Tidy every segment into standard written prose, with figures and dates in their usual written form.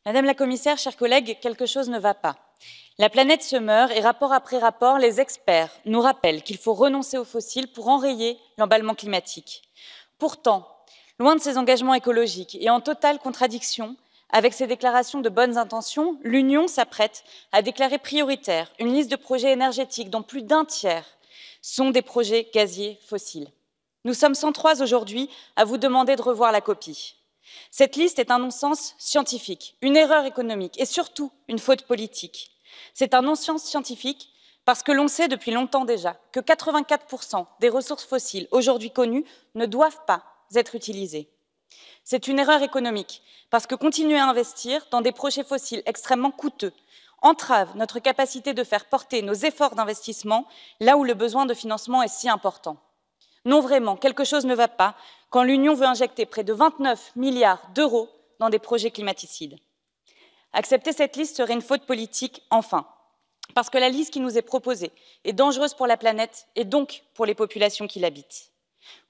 Madame la Commissaire, chers collègues, quelque chose ne va pas. La planète se meurt et rapport après rapport, les experts nous rappellent qu'il faut renoncer aux fossiles pour enrayer l'emballement climatique. Pourtant, loin de ses engagements écologiques et en totale contradiction avec ses déclarations de bonnes intentions, l'Union s'apprête à déclarer prioritaire une liste de projets énergétiques dont plus d'un tiers sont des projets gaziers fossiles. Nous sommes 103 aujourd'hui à vous demander de revoir la copie. Cette liste est un non-sens scientifique, une erreur économique et surtout une faute politique. C'est un non-sens scientifique parce que l'on sait depuis longtemps déjà que 84% des ressources fossiles aujourd'hui connues ne doivent pas être utilisées. C'est une erreur économique parce que continuer à investir dans des projets fossiles extrêmement coûteux entrave notre capacité de faire porter nos efforts d'investissement là où le besoin de financement est si important. Non, vraiment, quelque chose ne va pas quand l'Union veut injecter près de 29 milliards d'euros dans des projets climaticides. Accepter cette liste serait une faute politique, enfin, parce que la liste qui nous est proposée est dangereuse pour la planète et donc pour les populations qui l'habitent.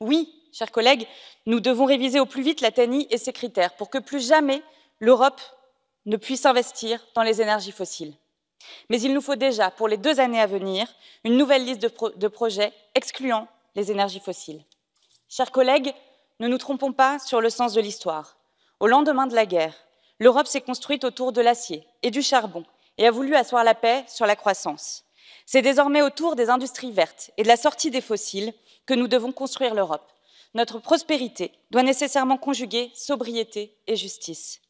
Oui, chers collègues, nous devons réviser au plus vite la TANI et ses critères pour que plus jamais l'Europe ne puisse investir dans les énergies fossiles. Mais il nous faut déjà, pour les 2 années à venir, une nouvelle liste de projets excluant les énergies fossiles. Chers collègues, ne nous trompons pas sur le sens de l'histoire. Au lendemain de la guerre, l'Europe s'est construite autour de l'acier et du charbon et a voulu asseoir la paix sur la croissance. C'est désormais autour des industries vertes et de la sortie des fossiles que nous devons construire l'Europe. Notre prospérité doit nécessairement conjuguer sobriété et justice.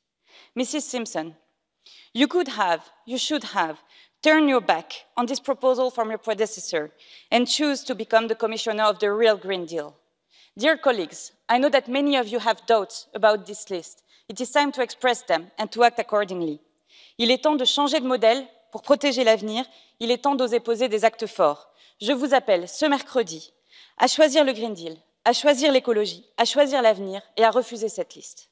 Mrs. Simpson, you should have turned your back on this proposal from your predecessor and choose to become the commissioner of the real Green Deal. Dear colleagues, I know that many of you have doubts about this list. It is time to express them and to act accordingly. Il est temps de changer de modèle pour protéger l'avenir. Il est temps d'oser poser des actes forts. Je vous appelle ce mercredi à choisir le Green Deal, à choisir l'écologie, à choisir l'avenir et à refuser cette liste.